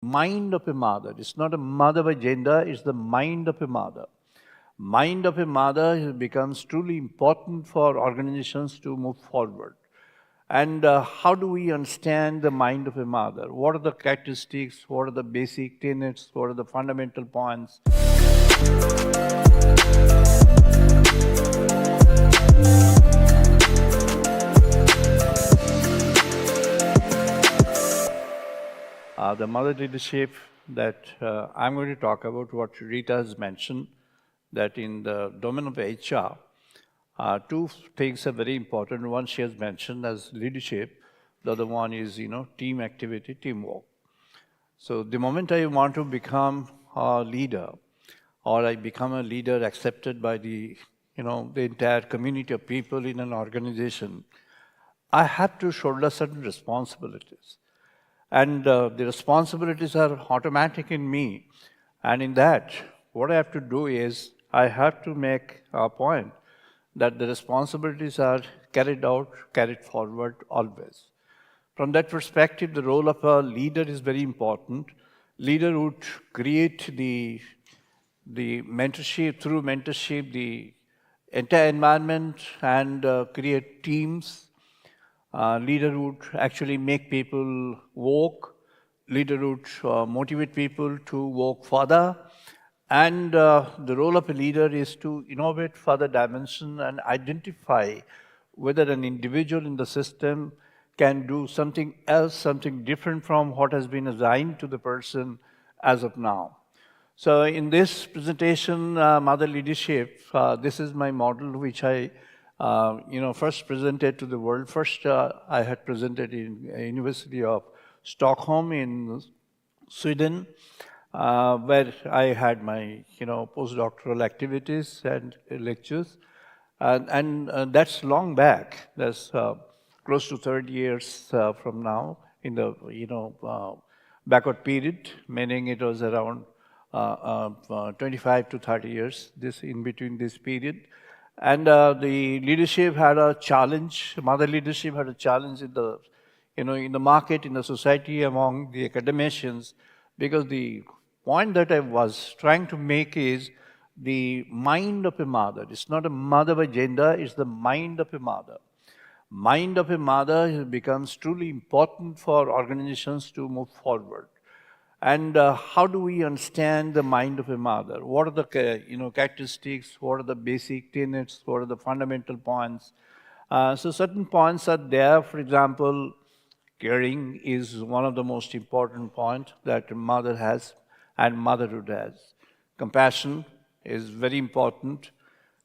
mind of a mother. It's not a mother by gender, it's the mind of a mother. Mind of a mother becomes truly important for organizations to move forward. And how do we understand the mind of a mother? What are the characteristics? What are the basic tenets? What are the fundamental points? The mother leadership that I'm going to talk about, what Rita has mentioned, that in the domain of HR, two things are very important. One she has mentioned as leadership. The other one is, team activity, teamwork. So the moment I want to become a leader, or I become a leader accepted by the entire community of people in an organization, I have to shoulder certain responsibilities. And the responsibilities are automatic in me. And in that, what I have to do is, I have to make a point that the responsibilities are carried out, carried forward always. From that perspective, the role of a leader is very important. Leader would create the mentorship, through mentorship, the entire environment and create teams. Leader would actually make people work. Leader would motivate people to work further. And the role of a leader is to innovate further dimension and identify whether an individual in the system can do something else, something different from what has been assigned to the person as of now. So in this presentation, Mother Leadership, this is my model which I first presented to the world. First, I had presented in University of Stockholm in Sweden, where I had my postdoctoral activities and lectures, and that's long back. That's close to 30 years from now in the backward period, meaning it was around 25 to 30 years. This in between this period. And the leadership had a challenge. Mother leadership had a challenge in the, in the market, in the society, among the academicians, because the point that I was trying to make is the mind of a mother. It's not a mother by gender; it's the mind of a mother. Mind of a mother becomes truly important for organizations to move forward. And how do we understand the mind of a mother? What are the characteristics? What are the basic tenets? What are the fundamental points? So certain points are there. For example, caring is one of the most important points that a mother has and motherhood has. Compassion is very important.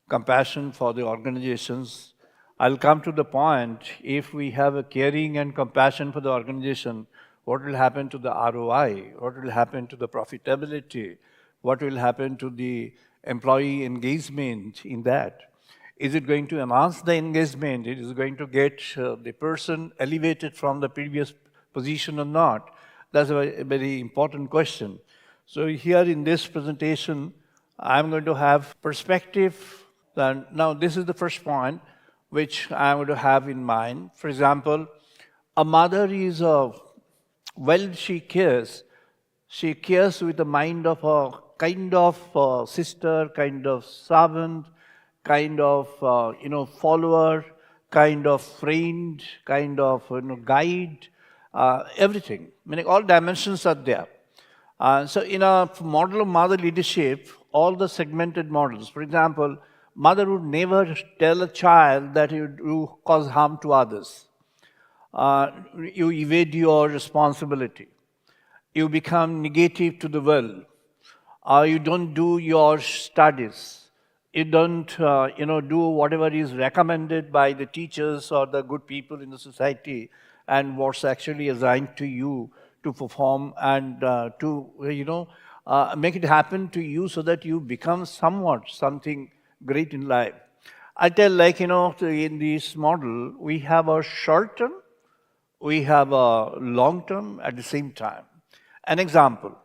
Compassion for the organizations. I'll come to the point, if we have a caring and compassion for the organization, what will happen to the ROI? What will happen to the profitability? What will happen to the employee engagement in that? Is it going to enhance the engagement? It is going to get the person elevated from the previous position or not? That's a very important question. So here in this presentation, I'm going to have perspective. Now this is the first point which I'm going to have in mind. For example, a mother is she cares with the mind of a kind of sister, kind of servant, kind of follower, kind of friend, kind of guide, everything. Meaning all dimensions are there. So in a model of mother leadership, all the segmented models, for example, mother would never tell a child that you cause harm to others. You evade your responsibility. You become negative to the world. You don't do your studies. You don't, do whatever is recommended by the teachers or the good people in the society and what's actually assigned to you to perform and to, make it happen to you so that you become something great in life. I tell, in this model, we have a short term, we have a long term at the same time. An example,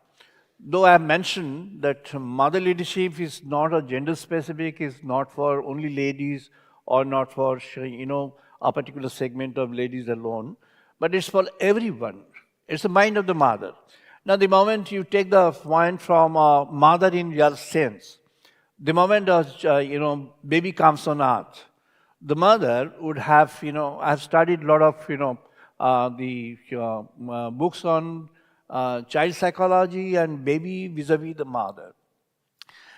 though I have mentioned that mother leadership is not a gender specific, is not for only ladies or not for, a particular segment of ladies alone, but it's for everyone. It's the mind of the mother. Now, the moment you take the point from mother in real sense, the moment baby comes on earth, the mother would have, I've studied a lot of, books on child psychology and baby vis-a-vis the mother.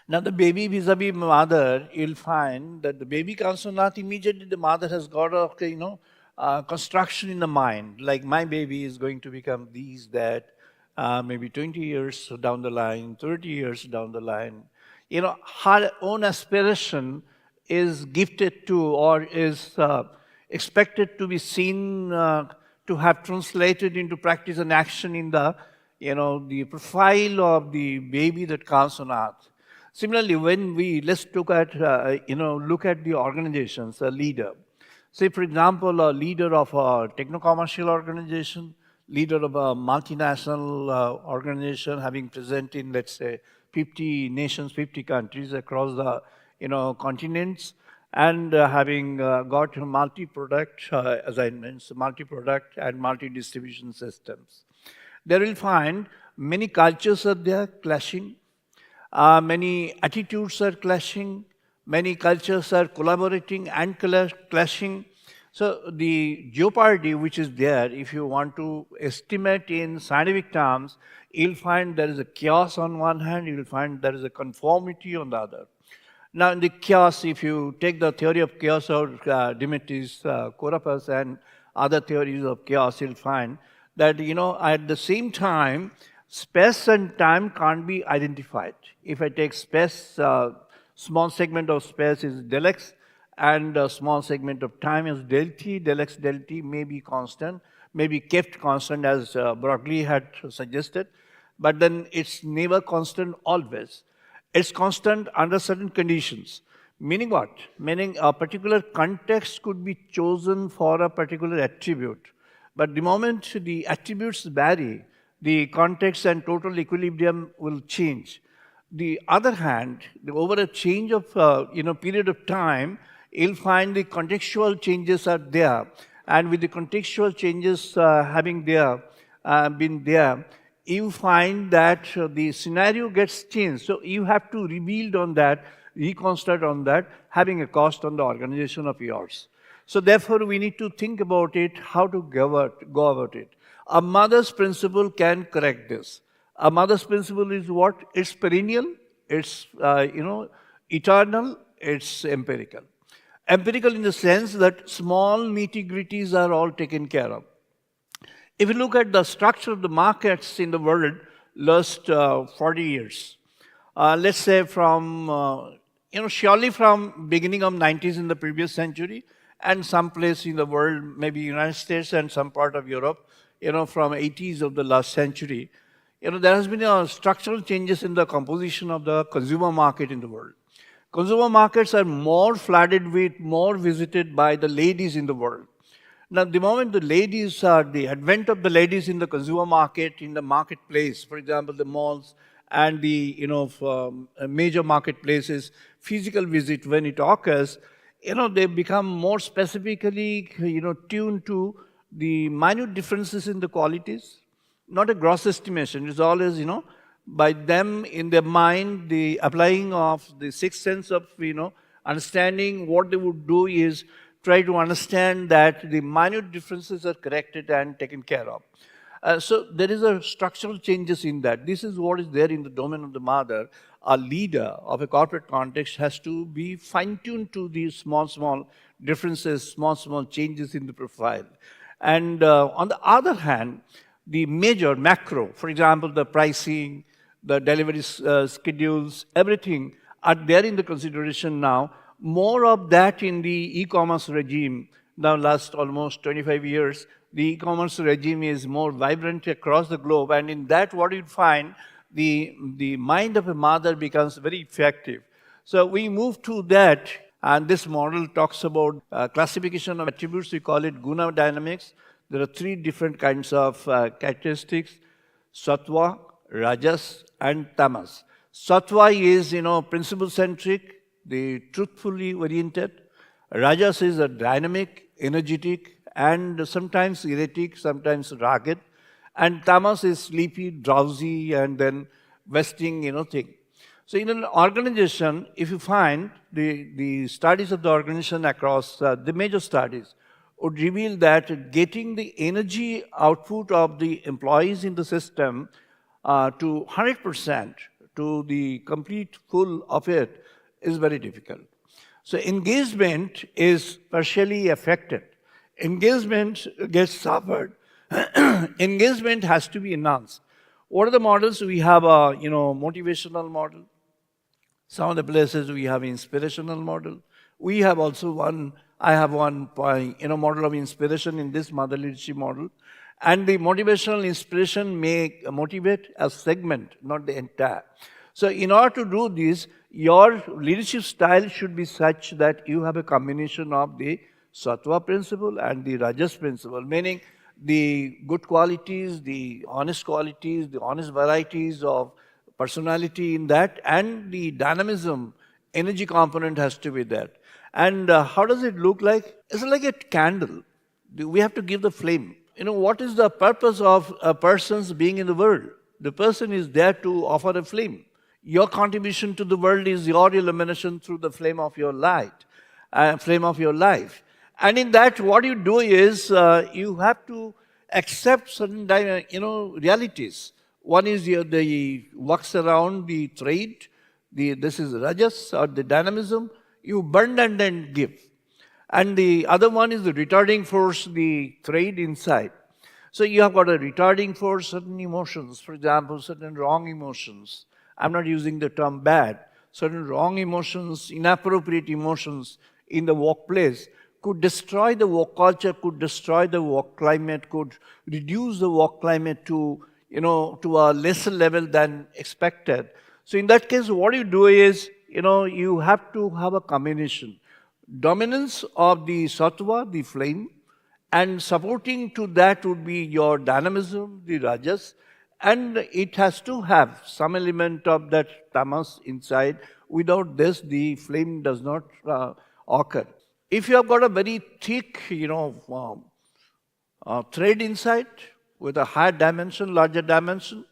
Now, the baby vis-a-vis mother, you'll find that the baby comes on earth, immediately the mother has got a, construction in the mind, like my baby is going to become these, that, maybe 20 years down the line, 30 years down the line. Her own aspiration is gifted to or is expected to be seen to have translated into practice and action in the, the profile of the baby that comes on earth. Similarly, when let's look at the organizations, a leader. Say, for example, a leader of a techno-commercial organization, leader of a multinational organization having present in, let's say, 50 nations, 50 countries across the, continents, and having got multi-product, as I mentioned, multi-product and multi-distribution systems. There will find many cultures are there clashing, many attitudes are clashing, many cultures are collaborating and clashing. So the jeopardy which is there, if you want to estimate in scientific terms, you'll find there is a chaos on one hand, you'll find there is a conformity on the other. Now, in the chaos, if you take the theory of chaos or Demetrius Kourappas and other theories of chaos, you'll find that, at the same time, space and time can't be identified. If I take space, small segment of space is del x, and a small segment of time is del t. Del x, del t may be constant, may be kept constant as Broglie had suggested, but then it's never constant always. It's constant under certain conditions. Meaning what? Meaning a particular context could be chosen for a particular attribute. But the moment the attributes vary, the context and total equilibrium will change. The other hand, over a change of period of time, you'll find the contextual changes are there, and with the contextual changes having been there, you find that the scenario gets changed. So you have to rebuild on that, reconstruct on that, having a cost on the organization of yours. So therefore, we need to think about it, how to go about it. A mother's principle can correct this. A mother's principle is what? It's perennial, it's eternal, it's empirical. Empirical in the sense that small nitty-gritties are all taken care of. If you look at the structure of the markets in the world last 40 years, let's say from, surely from beginning of 90s in the previous century, and some place in the world, maybe United States and some part of Europe, from 80s of the last century, there has been structural changes in the composition of the consumer market in the world. Consumer markets are more flooded with, more visited by the ladies in the world. Now, the moment the advent of the ladies in the consumer market, in the marketplace, for example, the malls and the, major marketplaces, physical visit, when it occurs, they become more specifically, tuned to the minute differences in the qualities, not a gross estimation. It's always, by them in their mind, the applying of the sixth sense of, understanding. What they would do is try to understand that the minute differences are corrected and taken care of. So there is a structural changes in that. This is what is there in the domain of the mother. A leader of a corporate context has to be fine-tuned to these small differences, small changes in the profile. And on the other hand, the major macro, for example, the pricing, the delivery schedules, everything are there in the consideration now. More of that in the e-commerce regime. Now, last almost 25 years, the e-commerce regime is more vibrant across the globe, and in that, what you find, the mind of a mother becomes very effective. So we move to that, and this model talks about classification of attributes. We call it guna dynamics. There are 3 different kinds of characteristics: sattva, rajas, and tamas. Sattva is, principle-centric, the truthfully oriented. Rajas is a dynamic, energetic, and sometimes erratic, sometimes rugged. And tamas is sleepy, drowsy, and then wasting, thing. So in an organization, if you find the studies of the organization across the major studies would reveal that getting the energy output of the employees in the system to 100%, to the complete full of it, is very difficult. So engagement is partially affected. Engagement gets suffered. Engagement has to be enhanced. What are the models? We have a motivational model. Some of the places we have inspirational model. We have also I have one model of inspiration in this mother leadership model. And the motivational inspiration may motivate a segment, not the entire. So in order to do this, your leadership style should be such that you have a combination of the sattva principle and the rajas principle, meaning the good qualities, the honest varieties of personality in that, and the dynamism, energy component has to be there. And how does it look like? It's like a candle. We have to give the flame. What is the purpose of a person's being in the world? The person is there to offer a flame. Your contribution to the world is your illumination through the flame of your light, flame of your life. And in that, what you do is you have to accept certain realities. One is the works around the trade. This is rajas or the dynamism. You burn and then give. And the other one is the retarding force, the trade inside. So you have got a retarding force, certain emotions, for example, certain wrong emotions. I'm not using the term bad. Certain wrong emotions, inappropriate emotions in the workplace could destroy the work culture, could destroy the work climate, could reduce the work climate to a lesser level than expected. So in that case, what you do is, you have to have a combination. Dominance of the sattva, the flame, and supporting to that would be your dynamism, the rajas, and it has to have some element of that tamas inside. Without this, the flame does not occur. If you have got a very thick, thread inside with a higher dimension, larger dimension,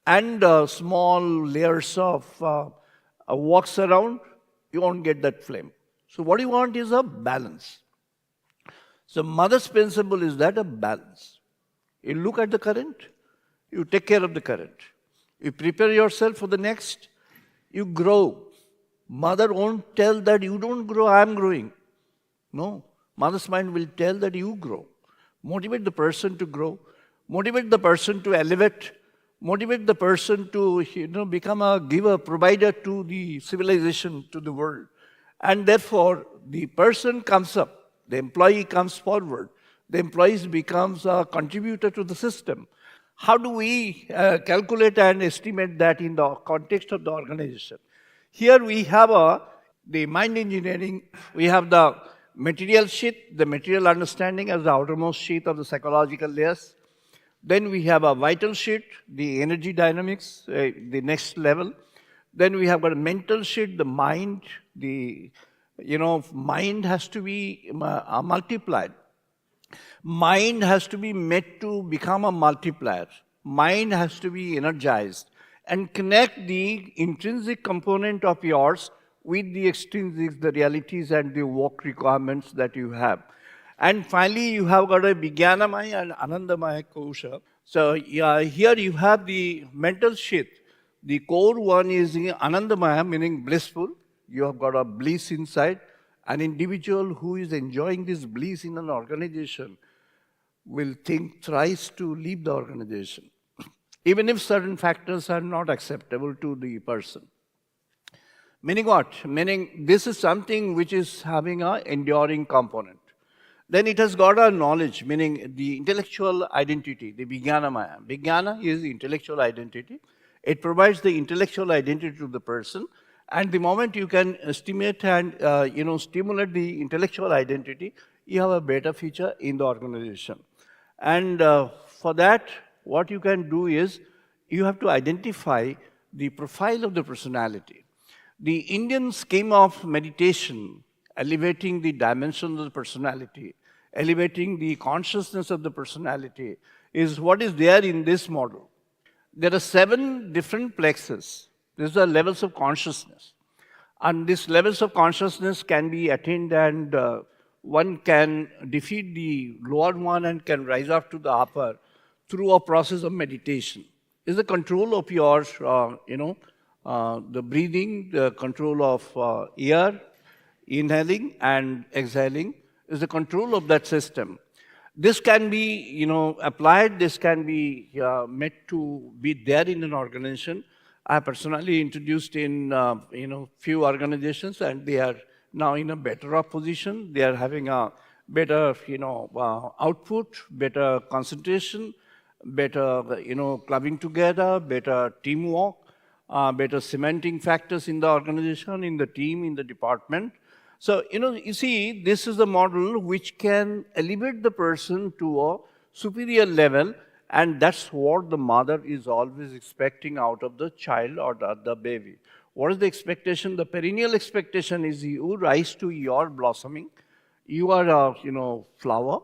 and small layers of wax around, you won't get that flame. So what you want is a balance. So mother's principle is that a balance. You look at the current, you take care of the current. You prepare yourself for the next, you grow. Mother won't tell that you don't grow, I am growing. No, mother's mind will tell that you grow. Motivate the person to grow. Motivate the person to elevate. Motivate the person to become a giver, provider to the civilization, to the world. And therefore, the person comes up. The employee comes forward. The employee becomes a contributor to the system. How do we calculate and estimate that in the context of the organization? Here we have the mind engineering. We have the material sheet, the material understanding as the outermost sheet of the psychological layers. Then we have a vital sheet, the energy dynamics, the next level. Then we have got a mental sheet, the mind. Mind has to be multiplied. Mind has to be made to become a multiplier. Mind has to be energized and connect the intrinsic component of yours with the extrinsic, the realities and the work requirements that you have. And finally, you have got a Vijnanamaya and Anandamaya kosha. So here you have the mental sheet. The core one is Anandamaya, meaning blissful. You have got a bliss inside. An individual who is enjoying this bliss in an organization will think thrice to leave the organization, even if certain factors are not acceptable to the person. Meaning what? Meaning this is something which is having an enduring component. Then it has got a knowledge, meaning the intellectual identity, the Vijnanamaya. Vijnana is the intellectual identity. It provides the intellectual identity to the person. And the moment you can estimate and stimulate the intellectual identity, you have a better feature in the organization. And for that, what you can do is you have to identify the profile of the personality. The Indian scheme of meditation, elevating the dimensions of the personality, elevating the consciousness of the personality, is what is there in this model. There are 7 different plexes. These are levels of consciousness. And these levels of consciousness can be attained, and one can defeat the lower one and can rise up to the upper through a process of meditation. Is the control of your, the breathing, the control of air, inhaling and exhaling, is the control of that system. This can be, applied. This can be made to be there in an organization. I have personally introduced in, few organizations, and they are now in a better off position. They are having a better, output, better concentration, better, clubbing together, better teamwork, better cementing factors in the organization, in the team, in the department. So, you see, this is a model which can elevate the person to a superior level, and that's what the mother is always expecting out of the child or the baby. What is the expectation? The perennial expectation is you rise to your blossoming. You are a, flower.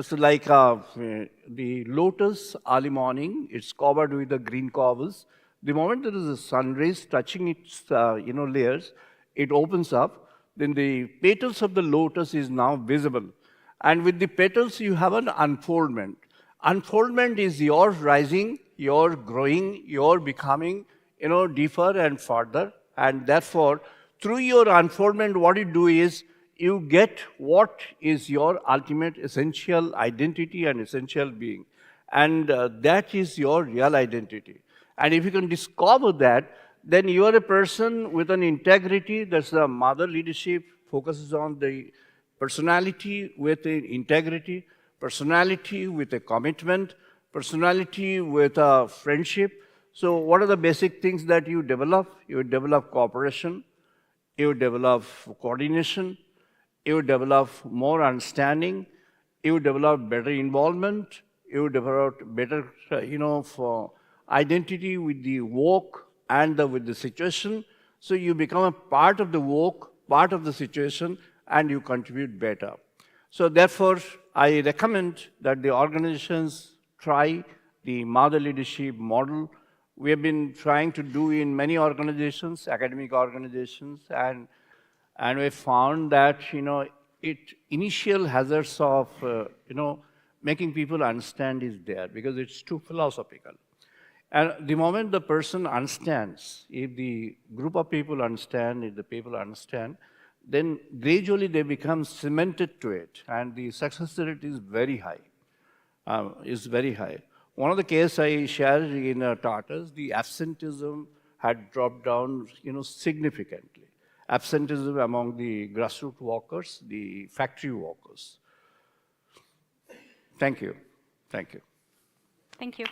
So like the lotus early morning, it's covered with the green covers. The moment there is a sun rays touching its, layers, it opens up. Then the petals of the lotus is now visible. And with the petals, you have an unfoldment. Unfoldment is your rising, your growing, your becoming, deeper and further. And therefore, through your unfoldment, what you do is you get what is your ultimate essential identity and essential being. And that is your real identity. And if you can discover that, then you are a person with an integrity. That's the mother leadership, focuses on the personality with integrity, personality with a commitment, personality with a friendship. So what are the basic things that you develop? You develop cooperation, you develop coordination, you develop more understanding, you develop better involvement, you develop better, for identity with the work and with the situation. So you become a part of the work, part of the situation, and you contribute better. So therefore, I recommend that the organizations try the mother leadership model. We have been trying to do in many organizations, academic organizations, and we found that, initial hazards of, making people understand is there because it's too philosophical. And the moment the person understands, if the group of people understand, if the people understand, then gradually they become cemented to it, and the success rate is very high. One of the cases I shared in Tatas, the absenteeism had dropped down, significantly. Absenteeism among the grassroots workers, the factory workers. Thank you. Thank you. Thank you.